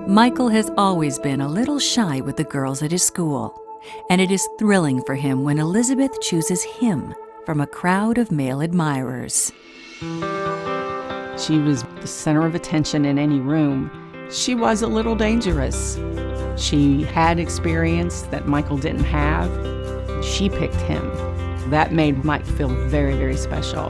Michael has always been a little shy with the girls at his school, and it is thrilling for him when Elizabeth chooses him from a crowd of male admirers. She was the center of attention in any room. She was a little dangerous. She had experience that Michael didn't have. She picked him. That made Mike feel very, very special.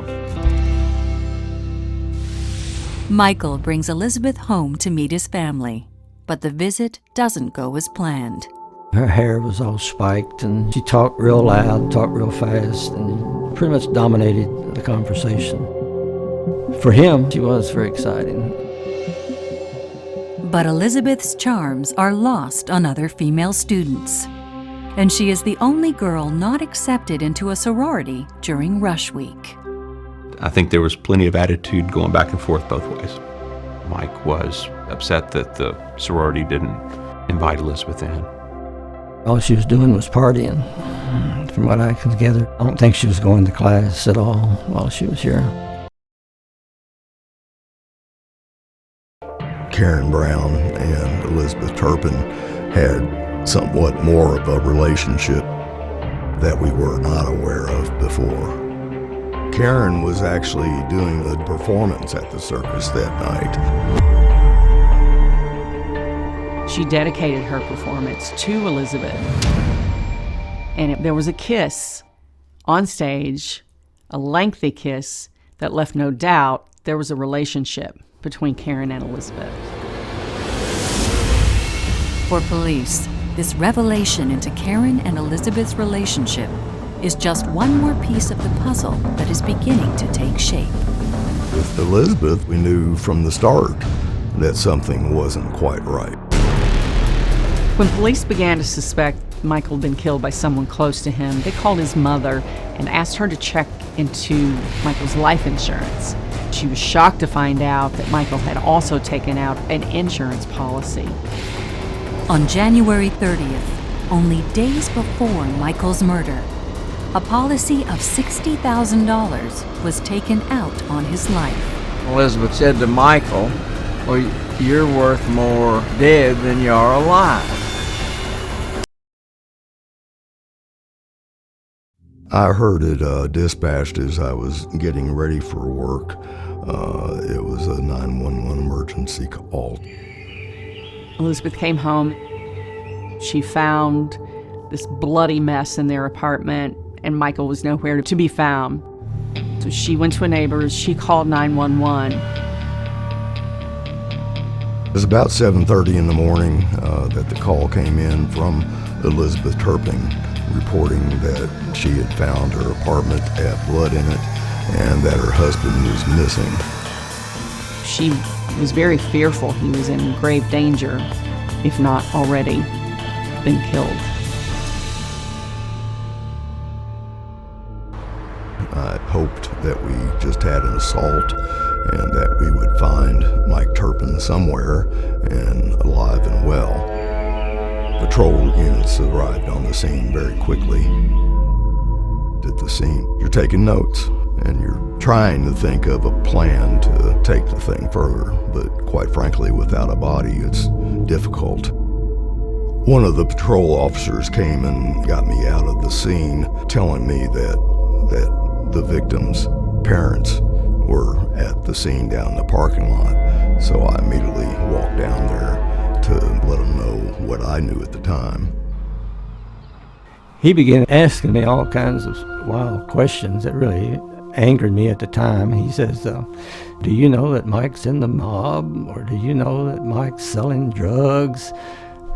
Michael brings Elizabeth home to meet his family, but the visit doesn't go as planned. Her hair was all spiked, and she talked real loud, talked real fast, and pretty much dominated the conversation. For him, she was very exciting. But Elizabeth's charms are lost on other female students, and she is the only girl not accepted into a sorority during rush week. I think there was plenty of attitude going back and forth both ways. Mike was upset that the sorority didn't invite Elizabeth in. All she was doing was partying, from what I can gather. I don't think she was going to class at all while she was here. Karen Brown and Elizabeth Turpin had somewhat more of a relationship that we were not aware of before. Karen was actually doing the performance at the circus that night. She dedicated her performance to Elizabeth. And there was a kiss on stage, a lengthy kiss that left no doubt there was a relationship between Karen and Elizabeth. For police, this revelation into Karen and Elizabeth's relationship is just one more piece of the puzzle that is beginning to take shape. With Elizabeth, we knew from the start that something wasn't quite right. When police began to suspect Michael had been killed by someone close to him, they called his mother and asked her to check into Michael's life insurance. She was shocked to find out that Michael had also taken out an insurance policy. On January 30th, only days before Michael's murder, a policy of $60,000 was taken out on his life. Elizabeth said to Michael, "Well, you're worth more dead than you're alive." I heard it dispatched as I was getting ready for work. It was a 911 emergency call. Elizabeth came home. She found this bloody mess in their apartment, and Michael was nowhere to be found. So she went to a neighbor's. She called 911. It was about 7:30 in the morning that the call came in from Elizabeth Turpin, reporting that she had found her apartment had blood in it and that her husband was missing. She was very fearful he was in grave danger, if not already been killed. I hoped that we just had an assault and that we would find Mike Turpin somewhere and alive and well. Patrol units arrived on the scene very quickly. At the scene, you're taking notes and you're trying to think of a plan to take the thing further, but quite frankly, without a body, it's difficult. One of the patrol officers came and got me out of the scene, telling me that the victim's parents were at the scene down in the parking lot. So I immediately walked down there to let them know what I knew at the time. He began asking me all kinds of wild questions that really angered me at the time. He says, do you know that Mike's in the mob? Or do you know that Mike's selling drugs?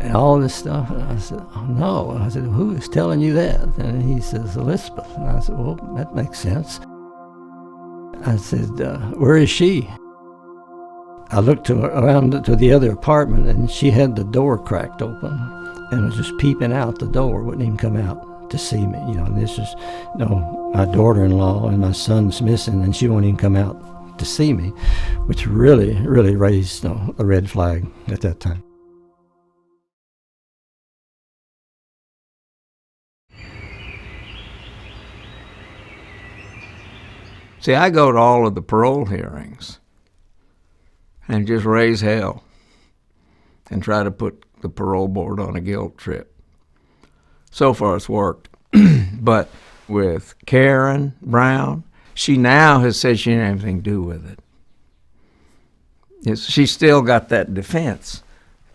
And all this stuff. And I said, oh, no. And I said, who is telling you that? And he says, Elizabeth. And I said, well, that makes sense. I said, where is she? I looked around to the other apartment, and she had the door cracked open and was just peeping out the door, wouldn't even come out to see me. You know, and this is, my daughter-in-law and my son's missing, and she won't even come out to see me, which really, really raised a red flag at that time. See, I go to all of the parole hearings and just raise hell. and try to put the parole board on a guilt trip. So far it's worked. But with Karen Brown, she now has said she didn't have anything to do with it. She's still got that defense.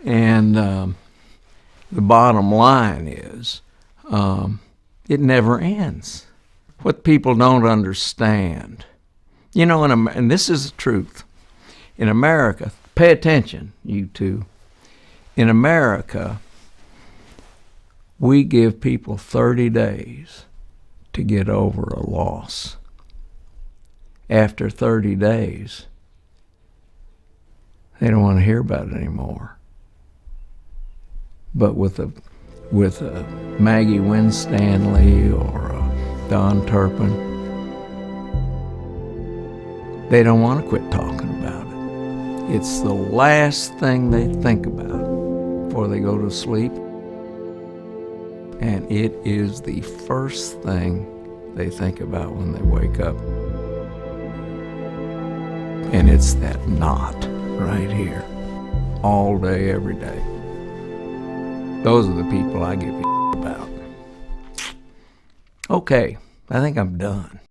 And the bottom line is it never ends. What people don't understand, you know, and this is the truth, in America, pay attention, you two, in America, we give people 30 days to get over a loss. After 30 days, they don't want to hear about it anymore. But with a Maggie Winstanley or a Don Turpin, they don't want to quit talking about it. It's the last thing they think about before they go to sleep, and it is the first thing they think about when they wake up. And it's that knot right here, all day, every day. Those are the people I give a about. Okay, I think I'm done.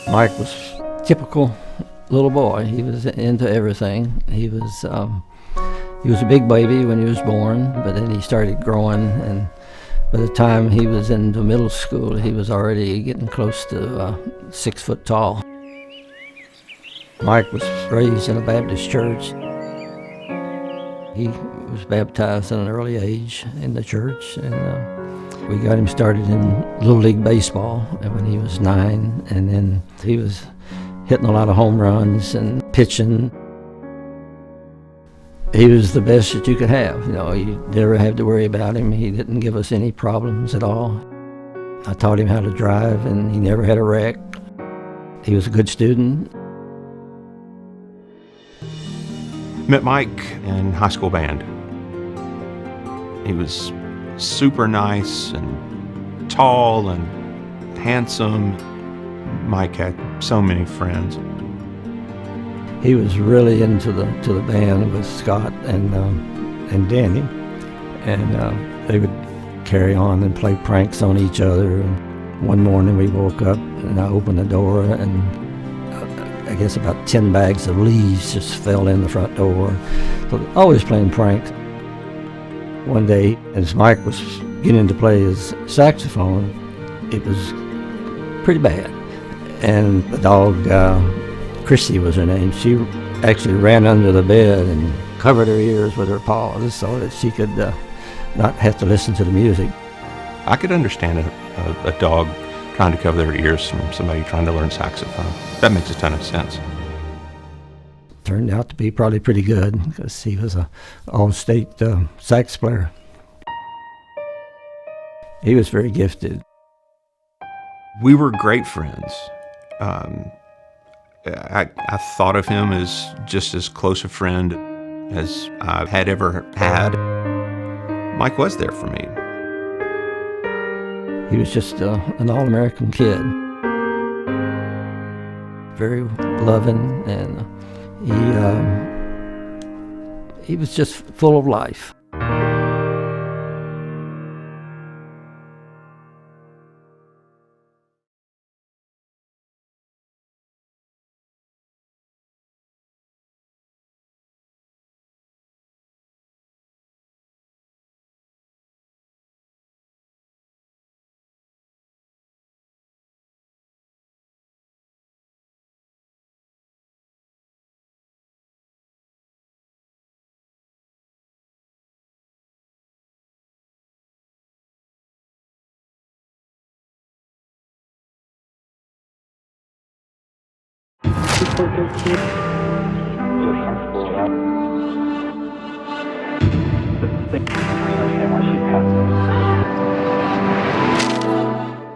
Mike was a typical little boy. He was into everything. He was a big baby when he was born, but then he started growing, and by the time he was into middle school, he was already getting close to 6 foot tall. Mike was raised in a Baptist church. He was baptized at an early age in the church, and we got him started in Little League Baseball when he was 9, and then he was hitting a lot of home runs and pitching. He was the best that you could have. You know, you never had to worry about him. He didn't give us any problems at all. I taught him how to drive, and he never had a wreck. He was a good student. Met Mike in high school band. He was super nice and tall and handsome. Mike had so many friends. He was really into the band with Scott and Danny, and they would carry on and play pranks on each other. And one morning we woke up and I opened the door, and I guess about 10 bags of leaves just fell in the front door. So always playing pranks. One day, as Mike was getting to play his saxophone, it was pretty bad. And the dog, Chrissy was her name, she actually ran under the bed and covered her ears with her paws so that she could not have to listen to the music. I could understand a dog trying to cover their ears from somebody trying to learn saxophone. That makes a ton of sense. Turned out to be probably pretty good because he was an all-state sax player. He was very gifted. We were great friends. I thought of him as just as close a friend as I had ever had. Mike was there for me. He was just an all-American kid. Very loving, and he was just full of life.